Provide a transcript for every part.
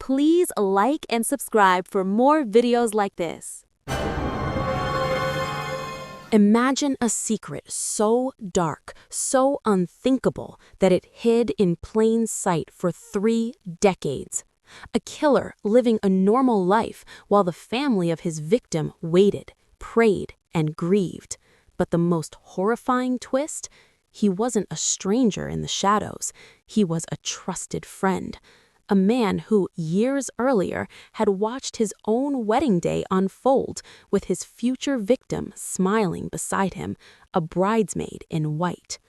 Please like and subscribe for more videos like this. Imagine a secret so dark, so unthinkable, that it hid in plain sight for 3 decades. A killer living a normal life while the family of his victim waited, prayed, and grieved. But the most horrifying twist? He wasn't a stranger in the shadows. He was a trusted friend. A man who, years earlier, had watched his own wedding day unfold, with his future victim smiling beside him, a bridesmaid in white.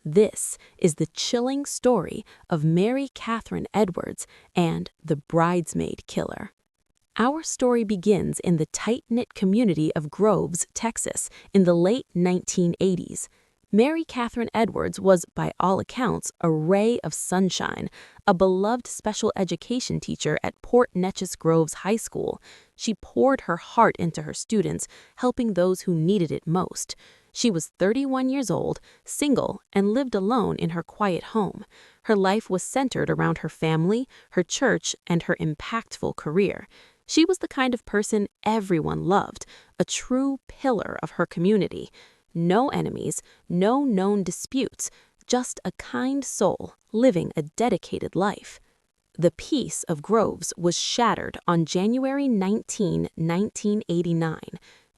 This is the chilling story of Mary Catherine Edwards and the Bridesmaid Killer. Our story begins in the tight-knit community of Groves, Texas, in the late 1980s. Mary Catherine Edwards was, by all accounts, a ray of sunshine, a beloved special education teacher at Port Neches Groves High School. She poured her heart into her students, helping those who needed it most. She was 31 years old, single, and lived alone in her quiet home. Her life was centered around her family, her church, and her impactful career. She was the kind of person everyone loved, a true pillar of her community. No enemies, no known disputes, just a kind soul living a dedicated life. The peace of Groves was shattered on January 19, 1989.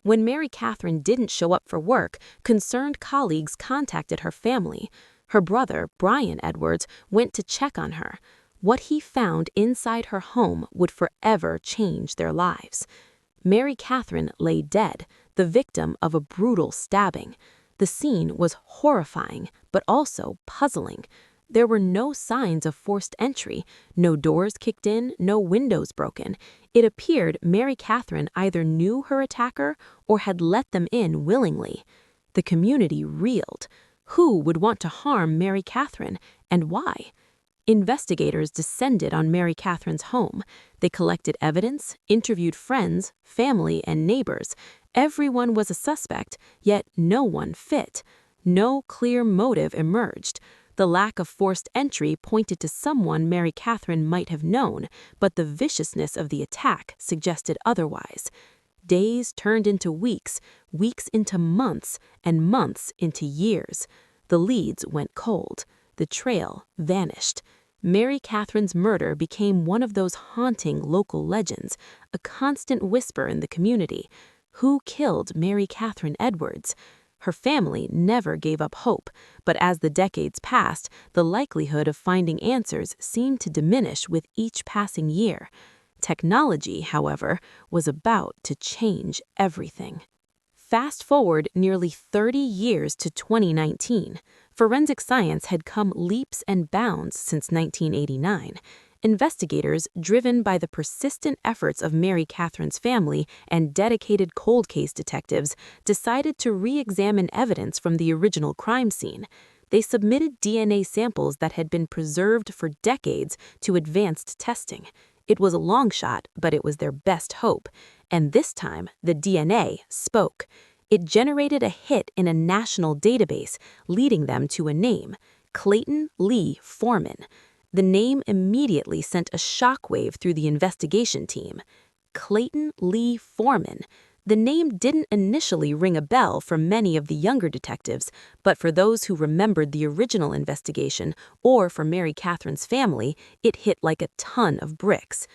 When Mary Catherine didn't show up for work, concerned colleagues contacted her family. Her brother, Brian Edwards, went to check on her. What he found inside her home would forever change their lives. Mary Catherine lay dead, the victim of a brutal stabbing. The scene was horrifying, but also puzzling. There were no signs of forced entry, no doors kicked in, no windows broken. It appeared Mary Catherine either knew her attacker or had let them in willingly. The community reeled. Who would want to harm Mary Catherine, and why? Investigators descended on Mary Catherine's home. They collected evidence, interviewed friends, family, and neighbors. Everyone was a suspect, yet no one fit. No clear motive emerged. The lack of forced entry pointed to someone Mary Catherine might have known, but the viciousness of the attack suggested otherwise. Days turned into weeks, weeks into months, and months into years. The leads went cold. The trail vanished. Mary Catherine's murder became one of those haunting local legends, a constant whisper in the community. Who killed Mary Catherine Edwards? Her family never gave up hope, but as the decades passed, the likelihood of finding answers seemed to diminish with each passing year. Technology, however, was about to change everything. Fast forward nearly 30 years to 2019. Forensic science had come leaps and bounds since 1989. Investigators, driven by the persistent efforts of Mary Catherine's family and dedicated cold case detectives, decided to re-examine evidence from the original crime scene. They submitted DNA samples that had been preserved for decades to advanced testing. It was a long shot, but it was their best hope. And this time, the DNA spoke. It generated a hit in a national database, leading them to a name: Clayton Lee Foreman. The name immediately sent a shockwave through the investigation team. Clayton Lee Foreman. The name didn't initially ring a bell for many of the younger detectives, but for those who remembered the original investigation or for Mary Catherine's family, it hit like a ton of bricks.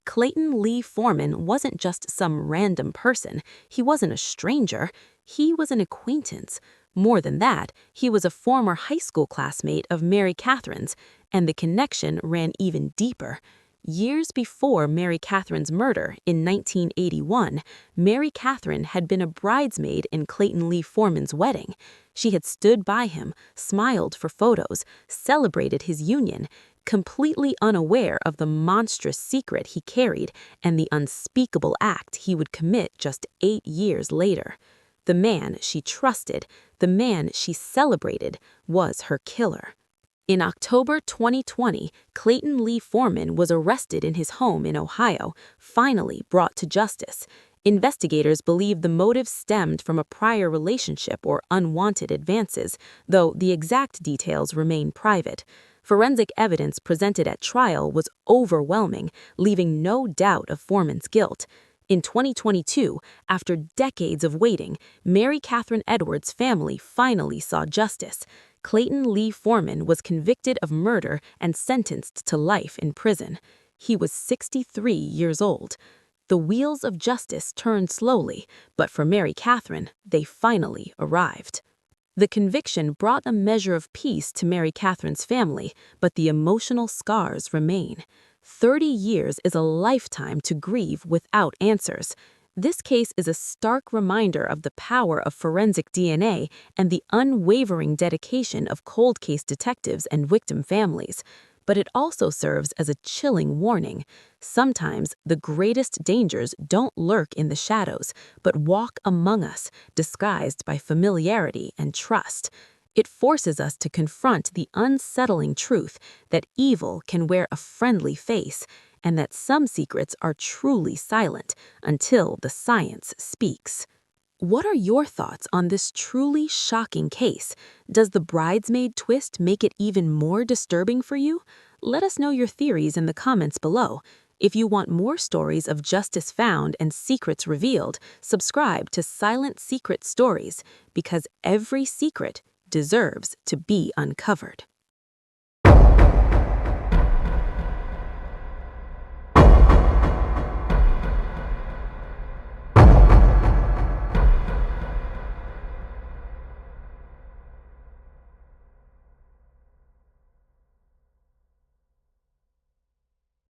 Clayton Lee Foreman wasn't just some random person. He wasn't a stranger. He was an acquaintance. More than that, he was a former high school classmate of Mary Catherine's, and the connection ran even deeper. Years before Mary Catherine's murder in 1981, Mary Catherine had been a bridesmaid in Clayton Lee Foreman's wedding. She had stood by him, smiled for photos, celebrated his union, completely unaware of the monstrous secret he carried and the unspeakable act he would commit just 8 years later. The man she trusted, the man she celebrated, was her killer. In October 2020, Clayton Lee Foreman was arrested in his home in Ohio, finally brought to justice. Investigators believe the motive stemmed from a prior relationship or unwanted advances, though the exact details remain private. Forensic evidence presented at trial was overwhelming, leaving no doubt of Foreman's guilt. In 2022, after decades of waiting, Mary Catherine Edwards' family finally saw justice. Clayton Lee Foreman was convicted of murder and sentenced to life in prison. He was 63 years old. The wheels of justice turned slowly, but for Mary Catherine, they finally arrived. The conviction brought a measure of peace to Mary Catherine's family, but the emotional scars remain. 30 years is a lifetime to grieve without answers. This case is a stark reminder of the power of forensic DNA and the unwavering dedication of cold case detectives and victim families. But it also serves as a chilling warning. Sometimes the greatest dangers don't lurk in the shadows, but walk among us, disguised by familiarity and trust. It forces us to confront the unsettling truth that evil can wear a friendly face, and that some secrets are truly silent until the science speaks. What are your thoughts on this truly shocking case? Does the bridesmaid twist make it even more disturbing for you? Let us know your theories in the comments below. If you want more stories of justice found and secrets revealed, subscribe to Silent Secret Stories, because every secret deserves to be uncovered.